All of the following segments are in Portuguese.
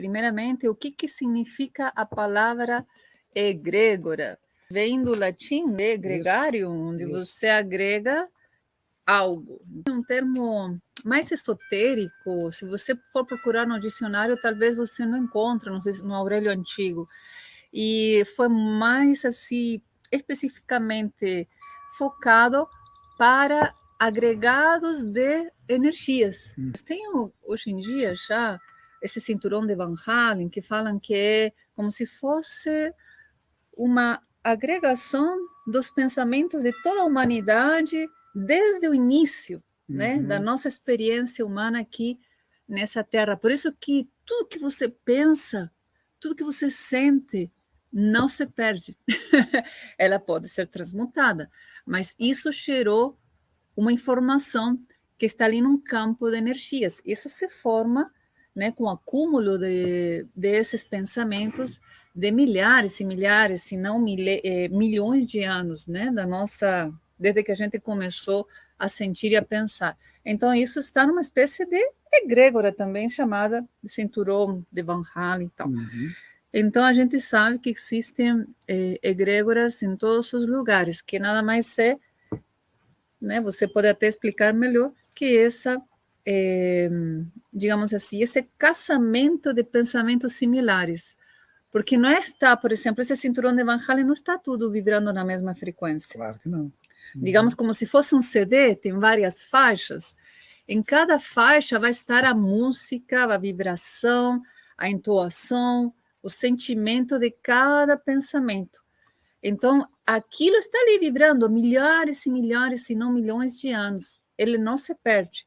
primeiramente, o que significa a palavra egrégora? Vem do latim, né, gregarium, onde você agrega algo. Um termo mais esotérico, se você for procurar no dicionário, talvez você não encontre no Aurélio Antigo. E foi mais, assim, especificamente focado para agregados de energias. Tem hoje em dia já esse cinturão de Van Halen que falam que é como se fosse uma agregação dos pensamentos de toda a humanidade desde o início, né, da nossa experiência humana aqui nessa Terra. Por isso que tudo que você pensa, tudo que você sente, não se perde. Ela pode ser transmutada, mas isso gerou uma informação que está ali num campo de energias. Isso se forma, né, com o acúmulo desses pensamentos de milhares e milhares, se não milhões de anos, né, desde que a gente começou a sentir e a pensar. Então, isso está numa espécie de egrégora também, chamada de cinturão de Van Halen e tal. Então, a gente sabe que existem egrégoras em todos os lugares, que nada mais é, né, você pode até explicar melhor, que essa, digamos assim, esse casamento de pensamentos similares. Porque não está, por exemplo, esse cinturão de Van Halen não está tudo vibrando na mesma frequência. Claro que não. Digamos como se fosse um CD, tem várias faixas. Em cada faixa vai estar a música, a vibração, a entoação, o sentimento de cada pensamento. Então, aquilo está ali vibrando há milhares e milhares, se não milhões de anos. Ele não se perde.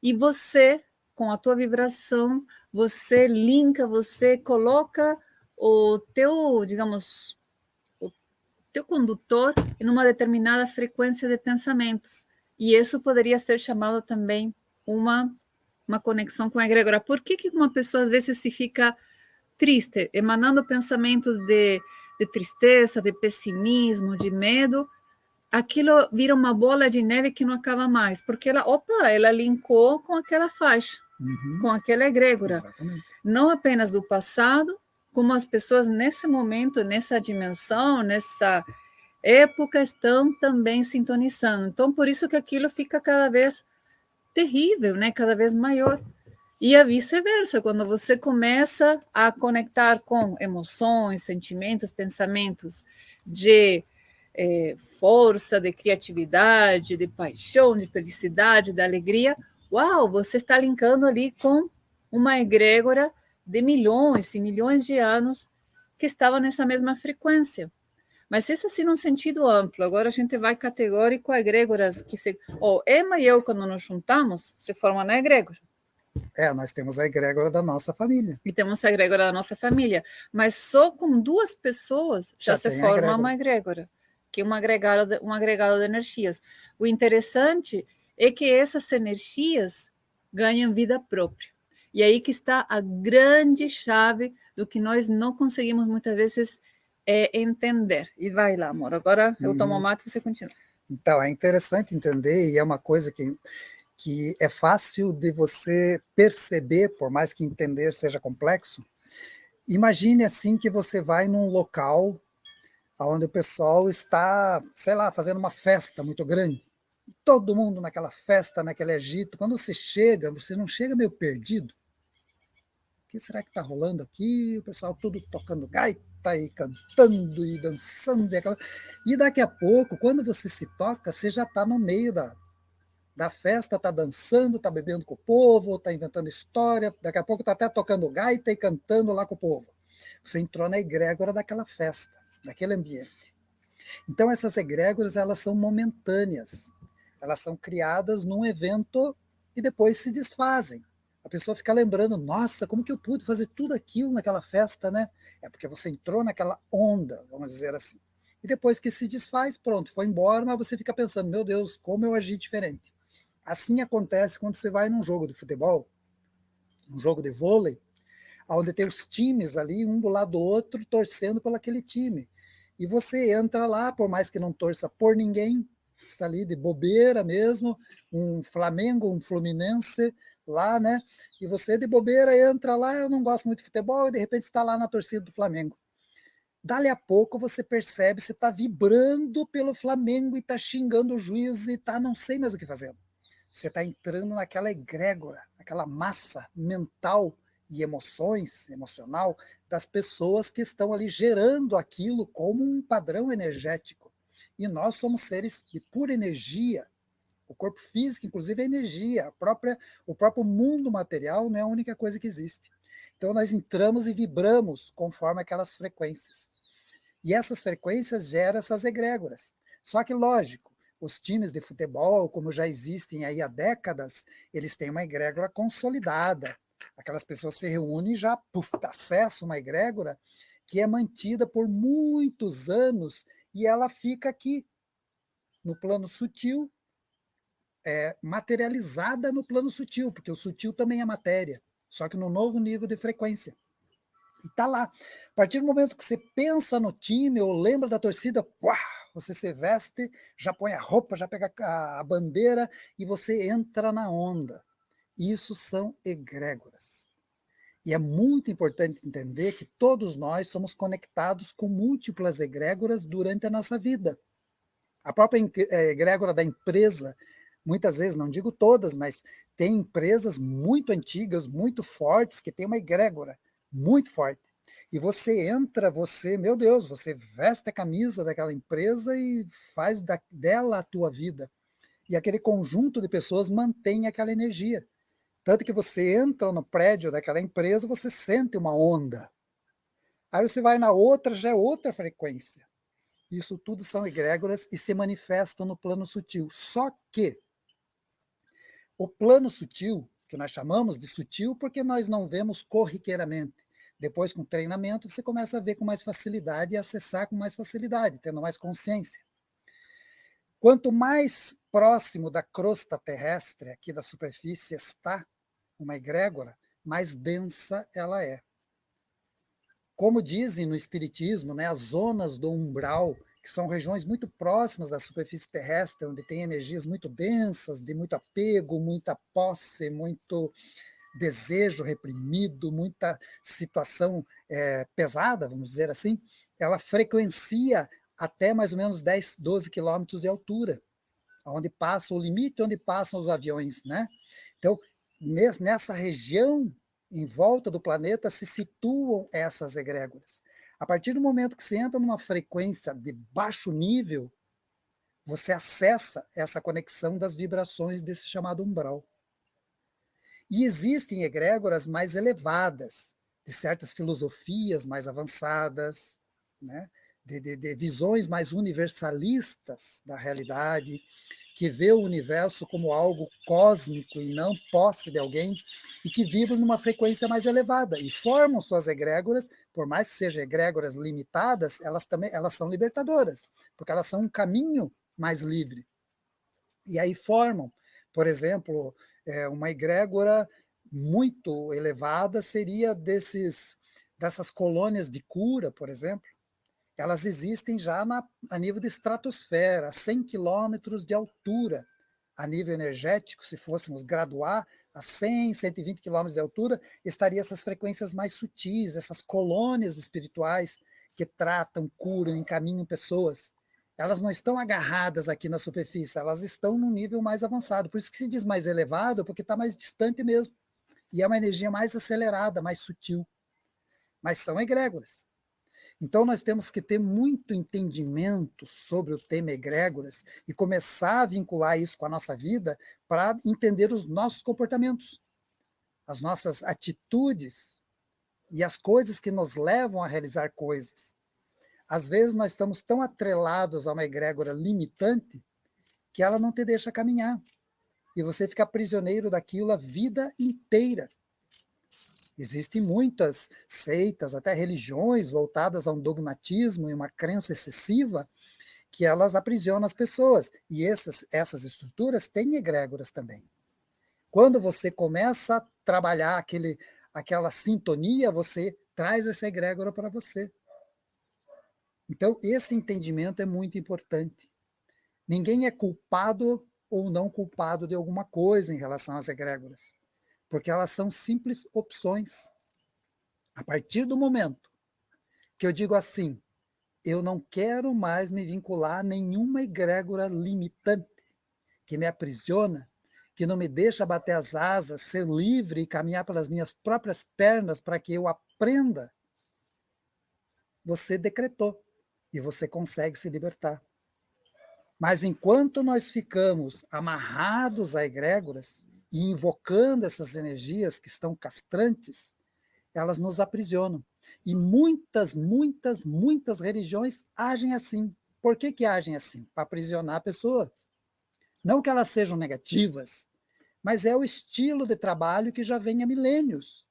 E você, com a tua vibração, você linka, você coloca o teu, digamos, o teu condutor em uma determinada frequência de pensamentos. E isso poderia ser chamado também uma conexão com a egrégora. Por que uma pessoa, às vezes, se fica triste, emanando pensamentos de tristeza, de pessimismo, de medo, aquilo vira uma bola de neve que não acaba mais, porque ela linkou com aquela faixa, com aquela egrégora. Exatamente. Não apenas do passado, como as pessoas nesse momento, nessa dimensão, nessa época, estão também sintonizando. Então, por isso que aquilo fica cada vez terrível, né? Cada vez maior. E a vice-versa, quando você começa a conectar com emoções, sentimentos, pensamentos de força, de criatividade, de paixão, de felicidade, de alegria, uau, você está linkando ali com uma egrégora de milhões e milhões de anos que estava nessa mesma frequência. Mas isso assim num sentido amplo. Agora a gente vai categórico a egrégoras que Emma e eu, quando nos juntamos, se formam na egrégora. Nós temos a egrégora da nossa família. E temos a egrégora da nossa família. Mas só com duas pessoas já se forma uma egrégora, que é um agregado de energias. O interessante é que essas energias ganham vida própria. E aí que está a grande chave do que nós não conseguimos muitas vezes entender. E vai lá, amor. Agora eu tomo o mate e você continua. Então, é interessante entender, e é uma coisa que é fácil de você perceber, por mais que entender seja complexo. Imagine assim que você vai num local onde o pessoal está, sei lá, fazendo uma festa muito grande. Todo mundo naquela festa, naquele agito. Quando você chega, você não chega meio perdido? O que será que está rolando aqui? O pessoal tudo tocando gaita e cantando e dançando. E daqui a pouco, quando você se toca, você já está no meio da festa, está dançando, está bebendo com o povo, está inventando história, daqui a pouco está até tocando gaita e cantando lá com o povo. Você entrou na egrégora daquela festa, daquele ambiente. Então essas egrégoras, elas são momentâneas, elas são criadas num evento e depois se desfazem. A pessoa fica lembrando, nossa, como que eu pude fazer tudo aquilo naquela festa, né? É porque você entrou naquela onda, vamos dizer assim. E depois que se desfaz, pronto, foi embora, mas você fica pensando, meu Deus, como eu agi diferente. Assim acontece quando você vai num jogo de futebol, um jogo de vôlei, onde tem os times ali, um do lado do outro, torcendo por aquele time. E você entra lá, por mais que não torça por ninguém, está ali de bobeira mesmo, um Flamengo, um Fluminense, lá, né? E você de bobeira entra lá, eu não gosto muito de futebol, e de repente está lá na torcida do Flamengo. Dali a pouco você percebe, você está vibrando pelo Flamengo e está xingando o juiz e está não sei mais o que fazer. Você está entrando naquela egrégora, naquela massa mental e emocional das pessoas que estão ali gerando aquilo como um padrão energético. E nós somos seres de pura energia. O corpo físico, inclusive, é energia. O próprio mundo material não é a única coisa que existe. Então, nós entramos e vibramos conforme aquelas frequências. E essas frequências geram essas egrégoras. Só que, lógico, os times de futebol, como já existem aí há décadas, eles têm uma egrégora consolidada. Aquelas pessoas se reúnem e já acessam uma egrégora que é mantida por muitos anos e ela fica aqui, no plano sutil, materializada no plano sutil, porque o sutil também é matéria, só que no novo nível de frequência. E está lá. A partir do momento que você pensa no time ou lembra da torcida, uau, você se veste, já põe a roupa, já pega a bandeira e você entra na onda. Isso são egrégoras. E é muito importante entender que todos nós somos conectados com múltiplas egrégoras durante a nossa vida. A própria egrégora da empresa, muitas vezes, não digo todas, mas tem empresas muito antigas, muito fortes, que tem uma egrégora muito forte. E você entra, meu Deus, você veste a camisa daquela empresa e faz dela a tua vida. E aquele conjunto de pessoas mantém aquela energia. Tanto que você entra no prédio daquela empresa, você sente uma onda. Aí você vai na outra, já é outra frequência. Isso tudo são egrégoras e se manifestam no plano sutil. Só que o plano sutil, que nós chamamos de sutil porque nós não vemos corriqueiramente. Depois, com treinamento, você começa a ver com mais facilidade e acessar com mais facilidade, tendo mais consciência. Quanto mais próximo da crosta terrestre, aqui da superfície, está uma egrégora, mais densa ela é. Como dizem no Espiritismo, né, as zonas do umbral, que são regiões muito próximas da superfície terrestre, onde tem energias muito densas, de muito apego, muita posse, muito desejo reprimido, muita situação pesada, vamos dizer assim, ela frequencia até mais ou menos 10, 12 quilômetros de altura, onde passa o limite, onde passam os aviões, né? Então, nessa região em volta do planeta se situam essas egrégoras. A partir do momento que você entra numa frequência de baixo nível, você acessa essa conexão das vibrações desse chamado umbral. E existem egrégoras mais elevadas, de certas filosofias mais avançadas, né? de visões mais universalistas da realidade, que vê o universo como algo cósmico e não posse de alguém, e que vibram numa frequência mais elevada, e formam suas egrégoras, por mais que sejam egrégoras limitadas, elas são libertadoras, porque elas são um caminho mais livre. E aí formam, por exemplo, uma egrégora muito elevada seria dessas colônias de cura, por exemplo. Elas existem já a nível de estratosfera, a 100 quilômetros de altura. A nível energético, se fôssemos graduar a 100, 120 quilômetros de altura, estariam essas frequências mais sutis, essas colônias espirituais que tratam, curam, encaminham pessoas. Elas não estão agarradas aqui na superfície, elas estão num nível mais avançado. Por isso que se diz mais elevado, porque está mais distante mesmo. E é uma energia mais acelerada, mais sutil. Mas são egrégoras. Então, nós temos que ter muito entendimento sobre o tema egrégoras e começar a vincular isso com a nossa vida para entender os nossos comportamentos, as nossas atitudes e as coisas que nos levam a realizar coisas. Às vezes, nós estamos tão atrelados a uma egrégora limitante que ela não te deixa caminhar. E você fica prisioneiro daquilo a vida inteira. Existem muitas seitas, até religiões voltadas a um dogmatismo e uma crença excessiva que elas aprisionam as pessoas. E essas estruturas têm egrégoras também. Quando você começa a trabalhar aquela sintonia, você traz essa egrégora para você. Então, esse entendimento é muito importante. Ninguém é culpado ou não culpado de alguma coisa em relação às egrégoras. porque elas são simples opções. A partir do momento que eu digo assim, eu não quero mais me vincular a nenhuma egrégora limitante que me aprisiona, que não me deixa bater as asas, ser livre e caminhar pelas minhas próprias pernas para que eu aprenda, você decretou e você consegue se libertar. Mas enquanto nós ficamos amarrados a egrégoras e invocando essas energias que estão castrantes, elas nos aprisionam. E muitas religiões agem assim. Por que agem assim? Para aprisionar a pessoa. Não que elas sejam negativas, mas é o estilo de trabalho que já vem há milênios.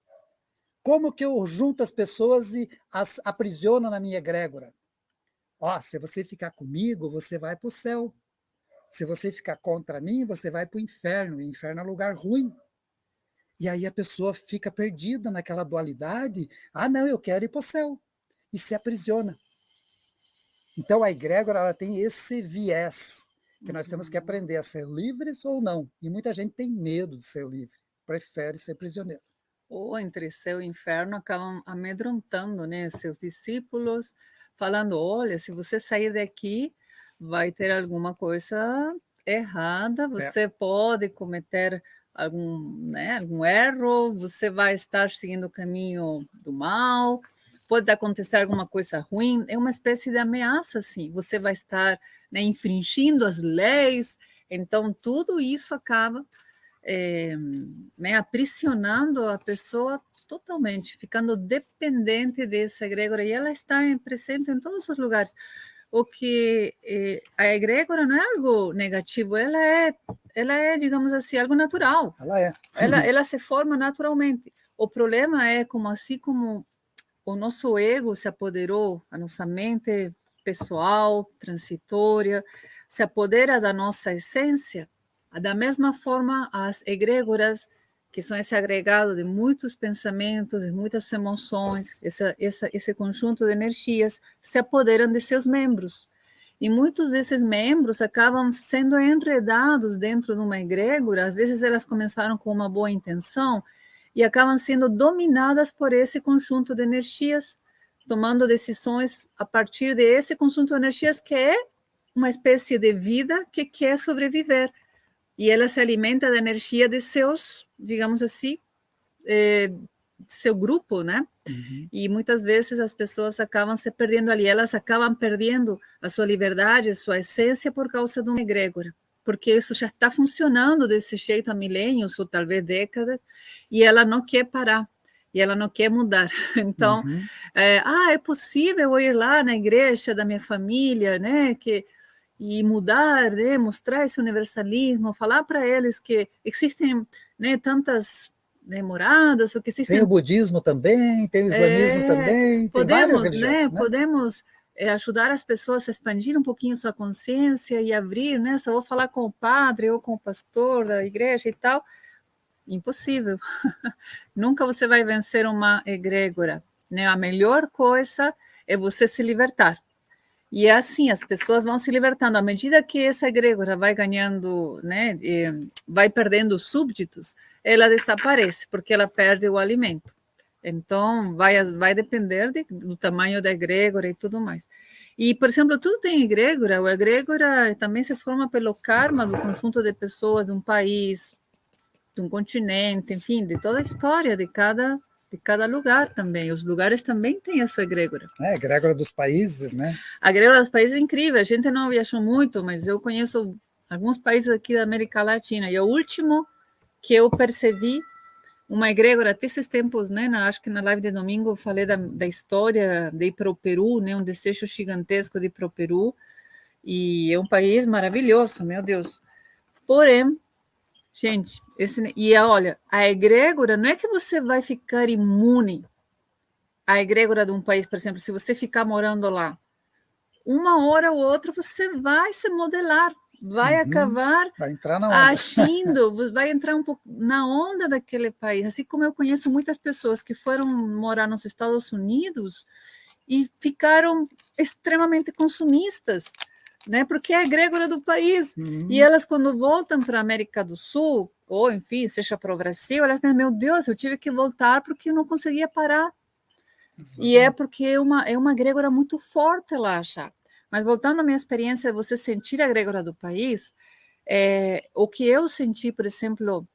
Como que eu junto as pessoas e as aprisiono na minha egrégora? Se você ficar comigo, você vai para o céu. Se você ficar contra mim, você vai para o inferno. O inferno é um lugar ruim. E aí a pessoa fica perdida naquela dualidade. Não, eu quero ir para o céu. E se aprisiona. Então a egrégora ela tem esse viés, que nós temos que aprender a ser livres ou não. E muita gente tem medo de ser livre, prefere ser prisioneiro. Ou entre céu e inferno acabam amedrontando, né, seus discípulos, falando, olha, se você sair daqui, vai ter alguma coisa errada, você pode cometer algum erro, você vai estar seguindo o caminho do mal, pode acontecer alguma coisa ruim, é uma espécie de ameaça, assim, você vai estar, né, infringindo as leis, então tudo isso acaba aprisionando a pessoa totalmente, ficando dependente dessa egrégora, e ela está presente em todos os lugares. O que a egrégora não é algo negativo, ela é, digamos assim, algo natural. Ela é. Ela se forma naturalmente. O problema é assim como o nosso ego se apoderou, a nossa mente pessoal, transitória, se apodera da nossa essência. Da mesma forma, as egrégoras, que são esse agregado de muitos pensamentos, de muitas emoções, esse conjunto de energias, se apoderam de seus membros. E muitos desses membros acabam sendo enredados dentro de uma egrégora. Às vezes elas começaram com uma boa intenção e acabam sendo dominadas por esse conjunto de energias, tomando decisões a partir desse conjunto de energias que é uma espécie de vida que quer sobreviver. E ela se alimenta da energia de seus, digamos assim, seu grupo, né? Uhum. E muitas vezes as pessoas acabam se perdendo ali, elas acabam perdendo a sua liberdade, a sua essência por causa de uma egrégora, porque isso já está funcionando desse jeito há milênios ou talvez décadas, e ela não quer parar, e ela não quer mudar. Então, é possível eu ir lá na igreja da minha família, né, e mudar, né, mostrar esse universalismo, falar para eles que existem, né, tantas moradas, ou que existem... Tem o budismo também, tem o islamismo também, tem várias religiões. Né? Podemos ajudar as pessoas a expandir um pouquinho sua consciência e abrir, né? Só vou falar com o padre ou com o pastor da igreja e tal. Impossível. Nunca você vai vencer uma egrégora, né? A melhor coisa é você se libertar. E é assim, as pessoas vão se libertando. À medida que essa egrégora vai ganhando, né, vai perdendo súbditos, ela desaparece, porque ela perde o alimento. Então, vai depender do tamanho da egrégora e tudo mais. E, por exemplo, tudo tem egrégora. A egrégora também se forma pelo karma do conjunto de pessoas de um país, de um continente, enfim, de toda a história de cada lugar também. Os lugares também têm a sua egrégora. Egrégora dos países, né? A egrégora dos países é incrível. A gente não viajou muito, mas eu conheço alguns países aqui da América Latina. E o último que eu percebi, uma egrégora, até esses tempos, né? Acho que na live de domingo eu falei da história de ir para o Peru, né? Um desejo gigantesco de ir para o Peru. E é um país maravilhoso, meu Deus. Porém, gente, olha, a egrégora não é que você vai ficar imune à egrégora de um país, por exemplo, se você ficar morando lá, uma hora ou outra você vai se modelar, vai acabar vai entrar na onda. agindo, vai entrar um pouco na onda daquele país. Assim como eu conheço muitas pessoas que foram morar nos Estados Unidos e ficaram extremamente consumistas, né? Porque é a egrégora do país. E elas, quando voltam para a América do Sul, ou enfim, seja para o Brasil, ela diz, meu Deus, eu tive que voltar porque eu não conseguia parar. E é porque é uma egrégora muito forte lá já. Mas voltando à minha experiência, você sentir a egrégora do país, o que eu senti, por exemplo,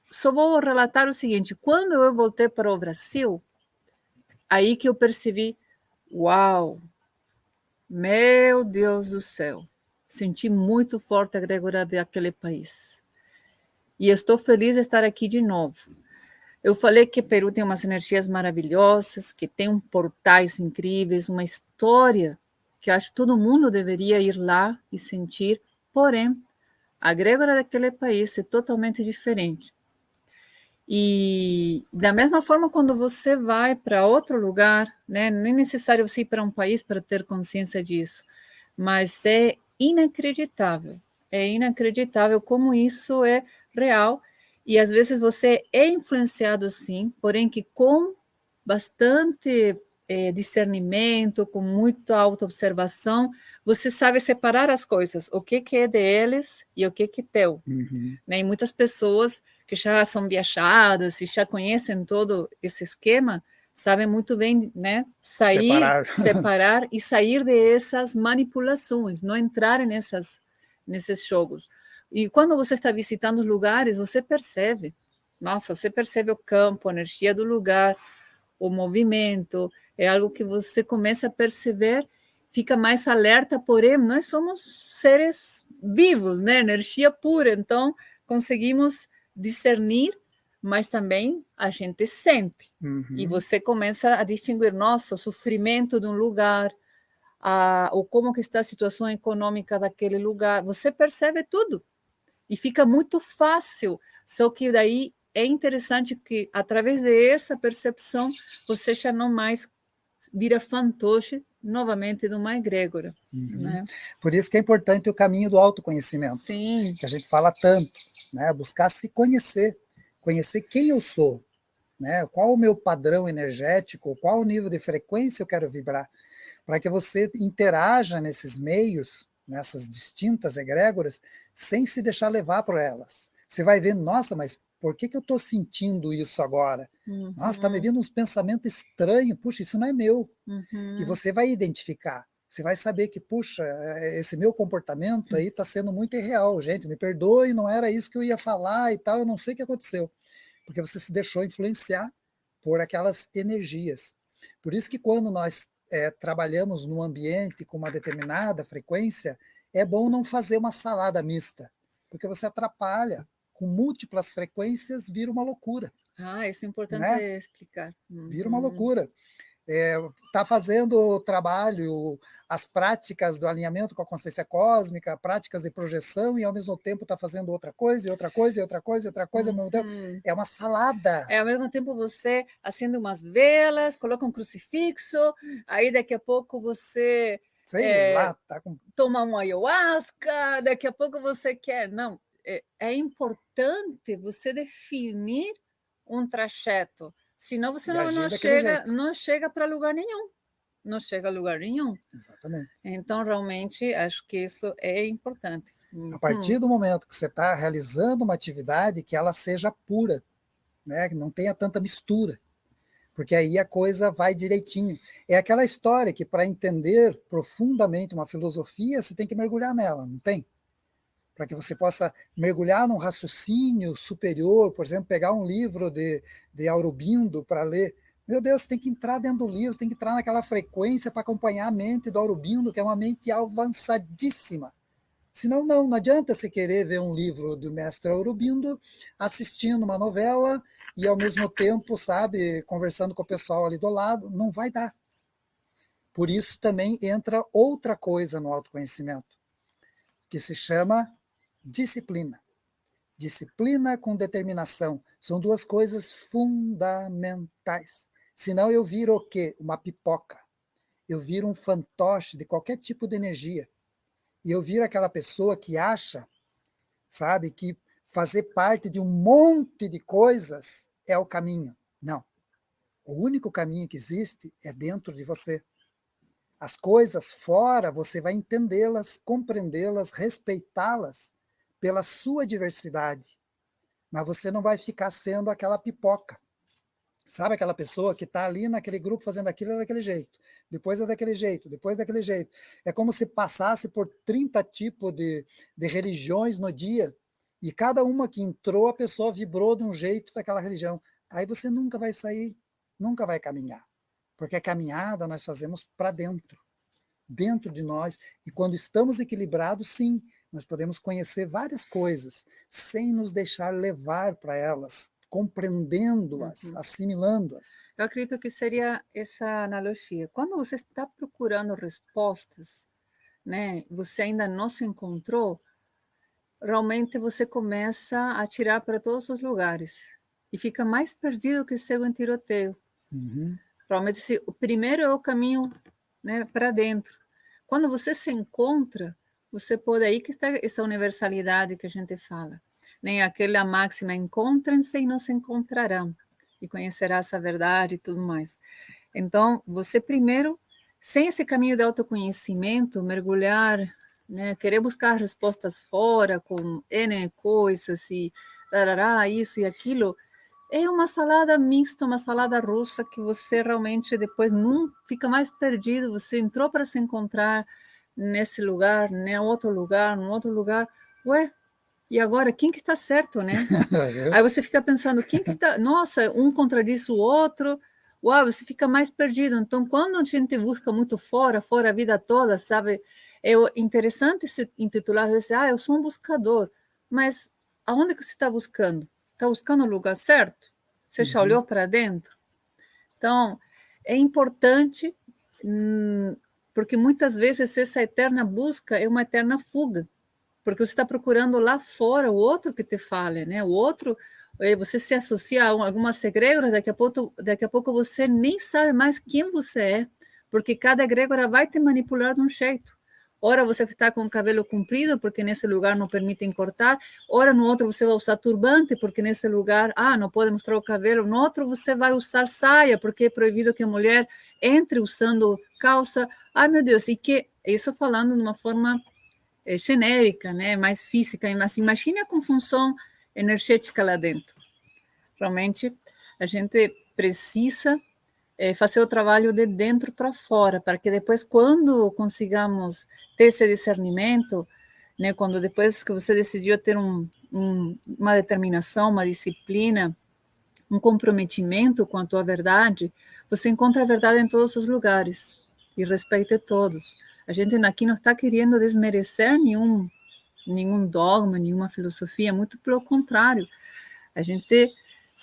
só vou relatar o seguinte: quando eu voltei para o Brasil, aí que eu percebi, uau, meu Deus do céu, senti muito forte a egrégora daquele país. E estou feliz de estar aqui de novo. Eu falei que Peru tem umas energias maravilhosas, que tem portais incríveis, uma história que acho que todo mundo deveria ir lá e sentir. Porém, a egrégora daquele país é totalmente diferente. E da mesma forma, quando você vai para outro lugar, né, nem é necessário você ir para um país para ter consciência disso, mas é inacreditável como isso é real. E às vezes você é influenciado sim, porém que com bastante discernimento, com muita autoobservação, você sabe separar as coisas, o que é deles e o que é teu. Uhum. Né? E muitas pessoas que já são viajadas e já conhecem todo esse esquema, sabem muito bem, né, separar e sair dessas manipulações, não entrar nesses jogos. E quando você está visitando os lugares, você percebe, nossa, você percebe o campo, a energia do lugar, o movimento, é algo que você começa a perceber, fica mais alerta, porém, nós somos seres vivos, né? Energia pura, então conseguimos discernir, mas também a gente sente. Uhum. E você começa a distinguir, nossa, o sofrimento de um lugar, ou como que está a situação econômica daquele lugar, você percebe tudo. E fica muito fácil, só que daí é interessante que, através dessa percepção, você já não mais vira fantoche novamente de uma egrégora. Uhum. Né? Por isso que é importante o caminho do autoconhecimento, Sim. que a gente fala tanto, né? Buscar se conhecer, conhecer quem eu sou, né? Qual o meu padrão energético, qual o nível de frequência eu quero vibrar, para que você interaja nesses meios, nessas distintas egrégoras, sem se deixar levar por elas. Você vai ver, nossa, mas por que eu estou sentindo isso agora? Uhum. Nossa, está me vindo uns pensamentos estranhos, puxa, isso não é meu. Uhum. E você vai identificar, você vai saber que, puxa, esse meu comportamento aí está sendo muito irreal, gente, me perdoe, não era isso que eu ia falar e tal, eu não sei o que aconteceu. Porque você se deixou influenciar por aquelas energias. Por isso que quando nós trabalhamos num ambiente com uma determinada frequência, é bom não fazer uma salada mista, porque você atrapalha. Com múltiplas frequências, vira uma loucura. Isso é importante, né? Explicar. Vira uma loucura. Está fazendo o trabalho, as práticas do alinhamento com a consciência cósmica, práticas de projeção, e ao mesmo tempo está fazendo outra coisa, e outra coisa, e outra coisa, e outra coisa, ao mesmo tempo. É uma salada. Ao mesmo tempo você acende umas velas, coloca um crucifixo, aí daqui a pouco você Lá, tá toma uma ayahuasca, daqui a pouco você quer. Não, é importante você definir um trajeto, senão você não chega para lugar nenhum. Não chega a lugar nenhum. Exatamente. Então, realmente, acho que isso é importante. A partir do momento que você está realizando uma atividade, que ela seja pura, né? Que não tenha tanta mistura, porque aí a coisa vai direitinho. É aquela história que, para entender profundamente uma filosofia, você tem que mergulhar nela, não tem? Para que você possa mergulhar num raciocínio superior, por exemplo, pegar um livro de Aurobindo para ler. Meu Deus, você tem que entrar dentro do livro, você tem que entrar naquela frequência para acompanhar a mente do Aurobindo, que é uma mente avançadíssima. Senão, não adianta você querer ver um livro do mestre Aurobindo assistindo uma novela e, ao mesmo tempo, sabe, conversando com o pessoal ali do lado. Não vai dar. Por isso também entra outra coisa no autoconhecimento, que se chama disciplina. Disciplina com determinação. São duas coisas fundamentais. Senão eu viro o quê? Uma pipoca. Eu viro um fantoche de qualquer tipo de energia. E eu viro aquela pessoa que acha, sabe, que fazer parte de um monte de coisas é o caminho. Não. O único caminho que existe é dentro de você. As coisas fora, você vai entendê-las, compreendê-las, respeitá-las, pela sua diversidade, mas você não vai ficar sendo aquela pipoca. Sabe aquela pessoa que está ali naquele grupo fazendo aquilo daquele jeito, depois é daquele jeito, depois daquele jeito. É como se passasse por 30 tipos de religiões no dia, e cada uma que entrou, a pessoa vibrou de um jeito daquela religião. Aí você nunca vai sair, nunca vai caminhar. Porque a caminhada nós fazemos para dentro de nós. E quando estamos equilibrados, sim, nós podemos conhecer várias coisas, sem nos deixar levar para elas, compreendendo-as, assimilando-as. Eu acredito que seria essa analogia. Quando você está procurando respostas, né, você ainda não se encontrou, realmente você começa a atirar para todos os lugares e fica mais perdido que cego em tiroteio. Realmente, o primeiro é o caminho, né, para dentro. Quando você se encontra, você pode, aí que está essa universalidade que a gente fala, né? Aquela máxima, encontrem-se e não se encontrarão, e conhecerás a verdade e tudo mais. Então, você primeiro, sem esse caminho de autoconhecimento, mergulhar, né, querer buscar respostas fora, com N coisas, e darará, isso e aquilo, é uma salada mista, uma salada russa, que você realmente depois não fica mais perdido. Você entrou para se encontrar nesse lugar, né, outro lugar, num outro lugar. Ué, e agora quem que está certo, né? Aí você fica pensando, quem que está... Nossa, um contradiz o outro. Uau, você fica mais perdido. Então, quando a gente busca muito fora a vida toda, sabe? É interessante se intitular, eu sou um buscador. Mas aonde que você está buscando? Está buscando o lugar certo? Você já olhou para dentro? Então, é importante, porque muitas vezes essa eterna busca é uma eterna fuga, porque você está procurando lá fora o outro que te fale, né? O outro, você se associa a algumas egrégoras, daqui a pouco você nem sabe mais quem você é, porque cada egrégora vai te manipular de um jeito. Ora você está com o cabelo comprido, porque nesse lugar não permitem cortar. Ora no outro você vai usar turbante, porque nesse lugar, não pode mostrar o cabelo. No outro você vai usar saia, porque é proibido que a mulher entre usando calça. Ai, meu Deus, e que isso falando de uma forma genérica, né, mais física, mas imagine a confusão energética lá dentro. Realmente, a gente precisa fazer o trabalho de dentro para fora, para que depois, quando consigamos ter esse discernimento, né, quando depois que você decidiu ter uma determinação, uma disciplina, um comprometimento com a tua verdade, você encontra a verdade em todos os lugares e respeite todos. A gente aqui não está querendo desmerecer nenhum dogma, nenhuma filosofia, muito pelo contrário. A gente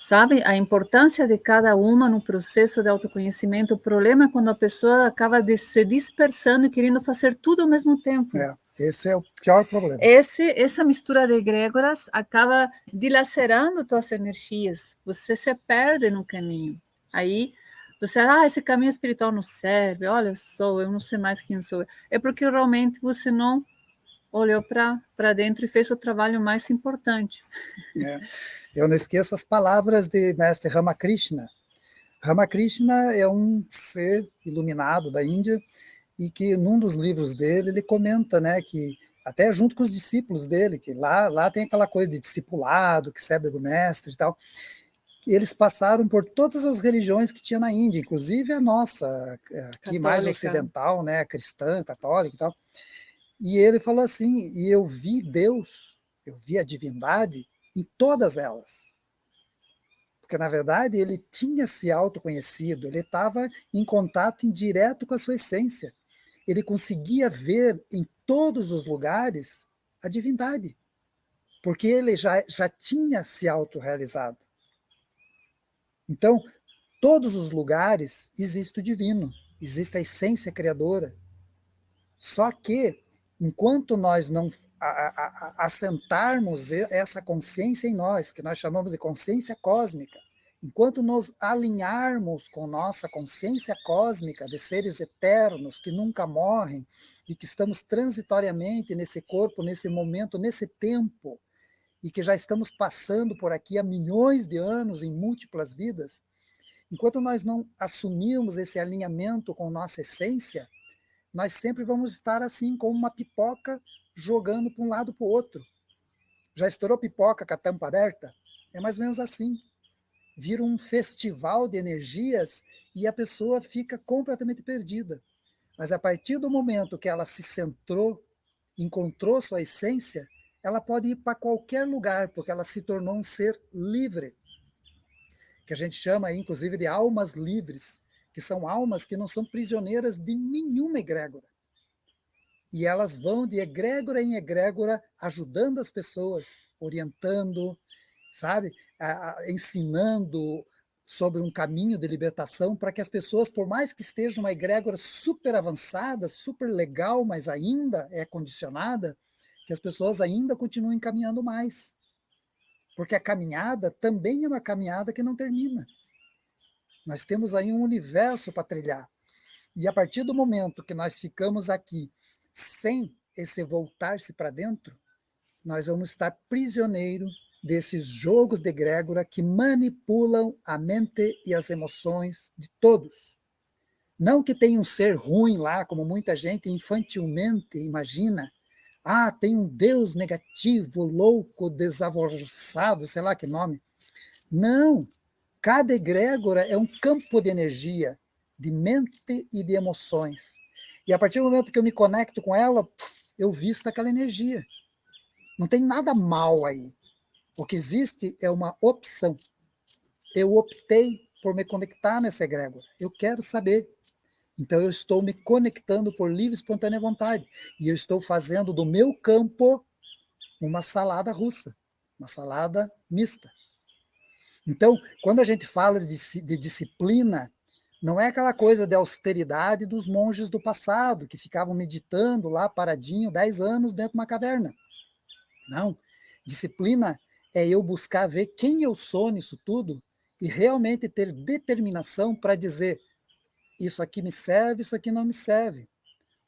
sabe a importância de cada uma no processo de autoconhecimento. O problema é quando a pessoa acaba se dispersando e querendo fazer tudo ao mesmo tempo. Esse é o pior problema. Essa mistura de egrégoras acaba dilacerando tuas energias. Você se perde no caminho. Aí você, esse caminho espiritual não serve. Olha só, eu não sei mais quem sou. É porque realmente você não olhou para dentro e fez o trabalho mais importante. Eu não esqueço as palavras de mestre Ramakrishna. Ramakrishna é um ser iluminado da Índia e que num dos livros dele ele comenta, né, que até junto com os discípulos dele, que lá tem aquela coisa de discipulado, que serve do mestre e tal, eles passaram por todas as religiões que tinha na Índia, inclusive a nossa, aqui católica, mais ocidental, né, cristã, católica e tal. E ele falou assim, e eu vi Deus, eu vi a divindade em todas elas. Porque, na verdade, ele tinha se autoconhecido, ele estava em contato indireto com a sua essência. Ele conseguia ver em todos os lugares a divindade, porque ele já tinha se autorrealizado. Então, todos os lugares existe o divino, existe a essência criadora. Só que, enquanto nós não assentarmos essa consciência em nós, que nós chamamos de consciência cósmica, enquanto nos alinharmos com nossa consciência cósmica de seres eternos que nunca morrem e que estamos transitoriamente nesse corpo, nesse momento, nesse tempo, e que já estamos passando por aqui há milhões de anos em múltiplas vidas, enquanto nós não assumirmos esse alinhamento com nossa essência, nós sempre vamos estar assim, como uma pipoca, jogando para um lado para o outro. Já estourou pipoca com a tampa aberta? É mais ou menos assim. Vira um festival de energias e a pessoa fica completamente perdida. Mas a partir do momento que ela se centrou, encontrou sua essência, ela pode ir para qualquer lugar, porque ela se tornou um ser livre, que a gente chama, inclusive, de almas livres, que são almas que não são prisioneiras de nenhuma egrégora. E elas vão de egrégora em egrégora, ajudando as pessoas, orientando, sabe, ensinando sobre um caminho de libertação para que as pessoas, por mais que estejam numa egrégora super avançada, super legal, mas ainda é condicionada, que as pessoas ainda continuem caminhando mais. Porque a caminhada também é uma caminhada que não termina. Nós temos aí um universo para trilhar. E a partir do momento que nós ficamos aqui sem esse voltar-se para dentro, nós vamos estar prisioneiros desses jogos de egrégora que manipulam a mente e as emoções de todos. Não que tenha um ser ruim lá, como muita gente infantilmente imagina. Ah, tem um Deus negativo, louco, desavorçado, sei lá que nome. Não. Cada egrégora é um campo de energia, de mente e de emoções. E a partir do momento que eu me conecto com ela, eu visto aquela energia. Não tem nada mal aí. O que existe é uma opção. Eu optei por me conectar nessa egrégora. Eu quero saber. Então eu estou me conectando por livre e espontânea vontade. E eu estou fazendo do meu campo uma salada russa, uma salada mista. Então, quando a gente fala de disciplina, não é aquela coisa de austeridade dos monges do passado, que ficavam meditando lá paradinho 10 anos dentro de uma caverna. Não. Disciplina é eu buscar ver quem eu sou nisso tudo e realmente ter determinação para dizer isso aqui me serve, isso aqui não me serve.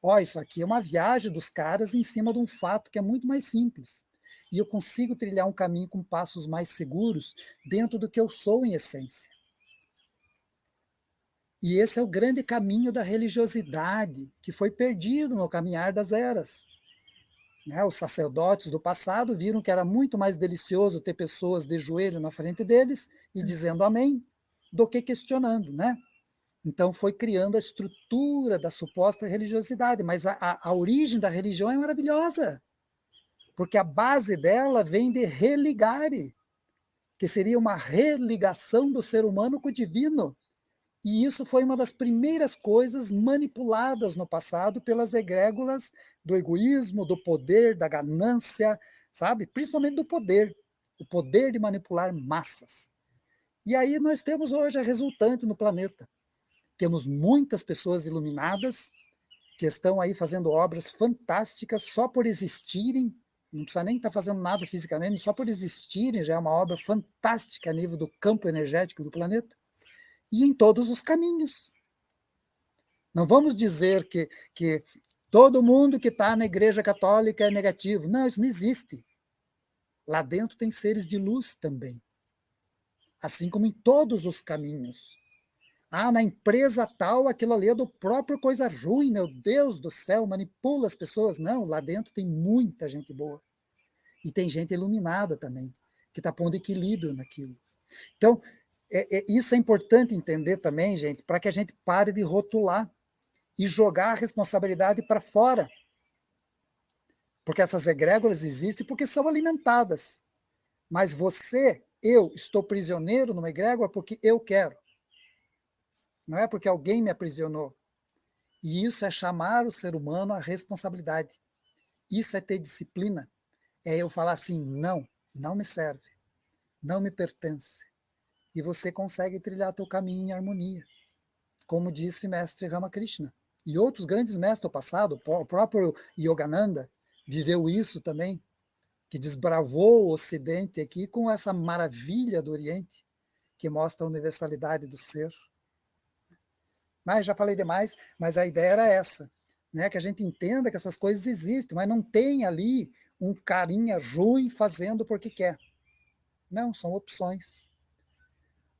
Ó, isso aqui é uma viagem dos caras em cima de um fato que é muito mais simples. E eu consigo trilhar um caminho com passos mais seguros dentro do que eu sou em essência. E esse é o grande caminho da religiosidade, que foi perdido no caminhar das eras. Né? Os sacerdotes do passado viram que era muito mais delicioso ter pessoas de joelho na frente deles e dizendo amém, do que questionando, né? Então foi criando a estrutura da suposta religiosidade, mas a origem da religião é maravilhosa, porque a base dela vem de religare, que seria uma religação do ser humano com o divino. E isso foi uma das primeiras coisas manipuladas no passado pelas egrégoras do egoísmo, do poder, da ganância, sabe? Principalmente do poder, o poder de manipular massas. E aí nós temos hoje a resultante no planeta. Temos muitas pessoas iluminadas que estão aí fazendo obras fantásticas só por existirem, não precisa nem estar fazendo nada fisicamente, só por existirem já é uma obra fantástica a nível do campo energético do planeta. E em todos os caminhos. Não vamos dizer que todo mundo que está na Igreja Católica é negativo. Não, isso não existe. Lá dentro tem seres de luz também. Assim como em todos os caminhos. Ah, na empresa tal, aquilo ali é do próprio coisa ruim, meu Deus do céu, manipula as pessoas. Não, lá dentro tem muita gente boa. E tem gente iluminada também, que está pondo equilíbrio naquilo. Então, isso é importante entender também, gente, para que a gente pare de rotular e jogar a responsabilidade para fora. Porque essas egrégoras existem porque são alimentadas. Mas eu estou prisioneiro numa egrégora porque eu quero. Não é porque alguém me aprisionou. E isso é chamar o ser humano à responsabilidade. Isso é ter disciplina. É eu falar assim, não, não me serve. Não me pertence. E você consegue trilhar teu caminho em harmonia. Como disse mestre Ramakrishna. E outros grandes mestres do passado, o próprio Yogananda, viveu isso também, que desbravou o Ocidente aqui com essa maravilha do Oriente, que mostra a universalidade do ser. Mas já falei demais, mas a ideia era essa, né? Que a gente entenda que essas coisas existem, mas não tem ali um carinha ruim fazendo porque quer. Não, são opções.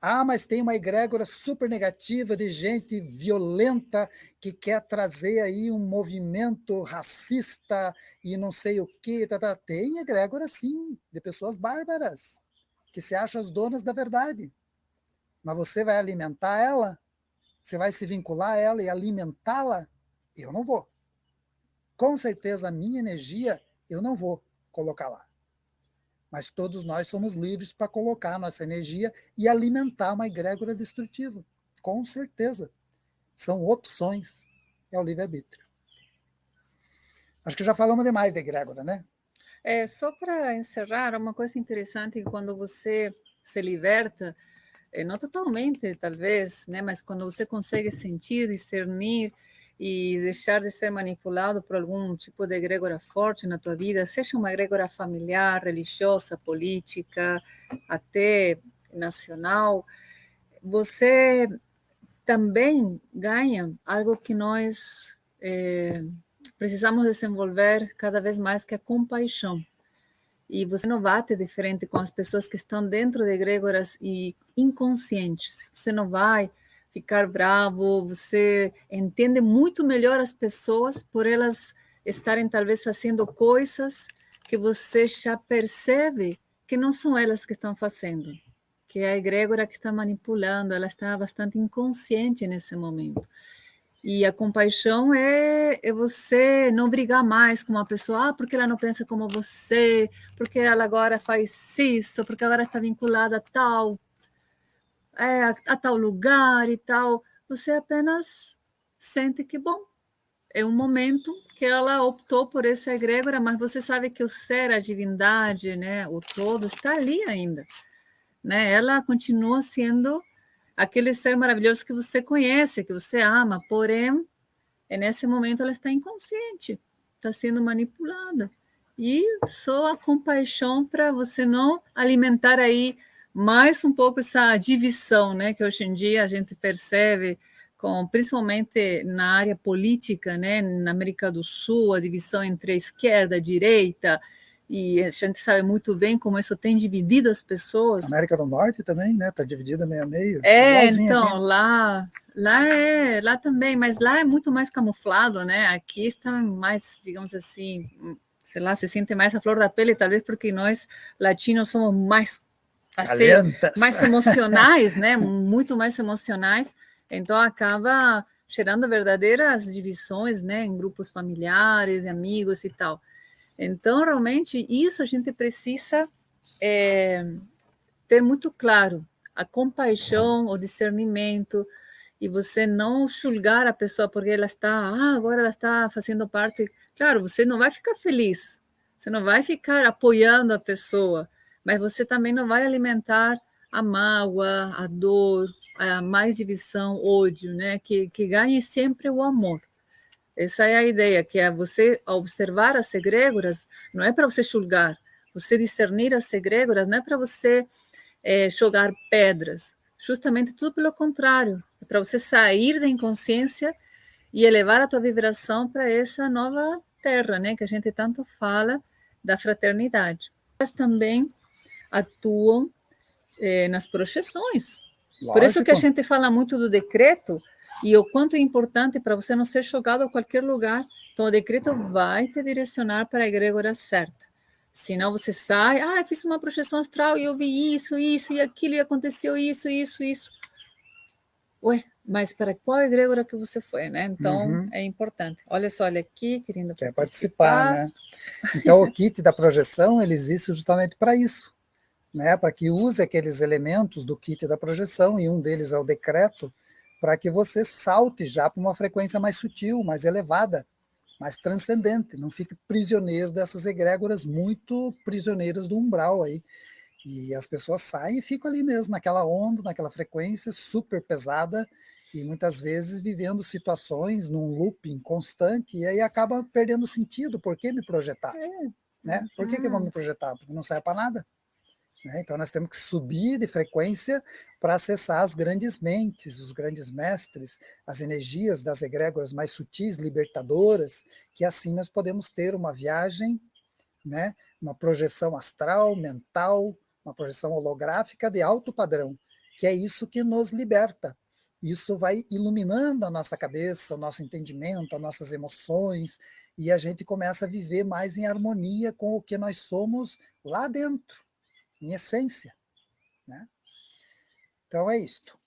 Ah, mas tem uma egrégora super negativa de gente violenta que quer trazer aí um movimento racista e não sei o quê. Tem egrégora, sim, de pessoas bárbaras, que se acham as donas da verdade. Mas você vai alimentar ela? Você vai se vincular a ela e alimentá-la? Eu não vou. Com certeza a minha energia eu não vou colocar lá. Mas todos nós somos livres para colocar a nossa energia e alimentar uma egrégora destrutiva. Com certeza. São opções. É o livre-arbítrio. Acho que já falamos demais da egrégora, né? Só para encerrar, uma coisa interessante, quando você se liberta, não totalmente, talvez, né? Mas quando você consegue sentir, discernir e deixar de ser manipulado por algum tipo de egrégora forte na tua vida, seja uma egrégora familiar, religiosa, política, até nacional, você também ganha algo que nós precisamos desenvolver cada vez mais, que é a compaixão. E você não bate de frente com as pessoas que estão dentro de egrégoras e inconscientes. Você não vai ficar bravo, você entende muito melhor as pessoas por elas estarem talvez fazendo coisas que você já percebe que não são elas que estão fazendo, que é a egrégora que está manipulando, ela está bastante inconsciente nesse momento. E a compaixão é você não brigar mais com uma pessoa, porque ela não pensa como você, porque ela agora faz isso, porque agora está vinculada a tal lugar e tal. Você apenas sente que, bom, é um momento que ela optou por essa egrégora, mas você sabe que o ser, a divindade, né, o todo, está ali ainda. Né? Ela continua sendo aquele ser maravilhoso que você conhece, que você ama, porém, nesse momento ela está inconsciente, está sendo manipulada. E só a compaixão para você não alimentar aí mais um pouco essa divisão, né, que hoje em dia a gente percebe, principalmente na área política, né, na América do Sul, a divisão entre a esquerda e a direita, e a gente sabe muito bem como isso tem dividido as pessoas. América do Norte também, né? Está dividida meio a meio. Igualzinho Então, aqui. lá também, mas lá é muito mais camuflado, né? Aqui está mais, digamos assim, sei lá, se sente mais a flor da pele, talvez porque nós latinos somos mais assim, mais emocionais, né? Muito mais emocionais. Então acaba gerando verdadeiras divisões, né? Em grupos familiares, amigos e tal. Então, realmente, isso a gente precisa ter muito claro. A compaixão, o discernimento, e você não julgar a pessoa porque ela está, agora ela está fazendo parte. Claro, você não vai ficar feliz, você não vai ficar apoiando a pessoa, mas você também não vai alimentar a mágoa, a dor, a mais divisão, ódio, né? Que ganhe sempre o amor. Essa é a ideia, que é você observar as egrégoras, não é para você julgar, você discernir as egrégoras, não é para você jogar pedras, justamente tudo pelo contrário, é para você sair da inconsciência e elevar a tua vibração para essa nova terra, né, que a gente tanto fala da fraternidade. Elas também atuam nas projeções. Lógico. Por isso que a gente fala muito do decreto e o quanto é importante para você não ser jogado a qualquer lugar. Então, o decreto vai te direcionar para a egrégora certa. Senão você sai, eu fiz uma projeção astral e eu vi isso e aquilo e aconteceu isso. Ué, mas para qual egrégora que você foi, né? Então, é importante. Olha só, olha aqui, querendo participar, né? Então, o kit da projeção, ele existe justamente para isso, né? Para que use aqueles elementos do kit da projeção, e um deles é o decreto, para que você salte já para uma frequência mais sutil, mais elevada, mais transcendente, não fique prisioneiro dessas egrégoras, muito prisioneiras do umbral aí. E as pessoas saem e ficam ali mesmo, naquela onda, naquela frequência super pesada, e muitas vezes vivendo situações num looping constante, e aí acaba perdendo sentido. Por que me projetar? Né? Por que eu vou me projetar? Porque não serve para nada. Né? Então nós temos que subir de frequência para acessar as grandes mentes, os grandes mestres, as energias das egrégoras mais sutis, libertadoras, que assim nós podemos ter uma viagem, né? Uma projeção astral, mental, uma projeção holográfica de alto padrão, que é isso que nos liberta. Isso vai iluminando a nossa cabeça, o nosso entendimento, as nossas emoções, e a gente começa a viver mais em harmonia com o que nós somos lá dentro, em essência, né? Então é isto.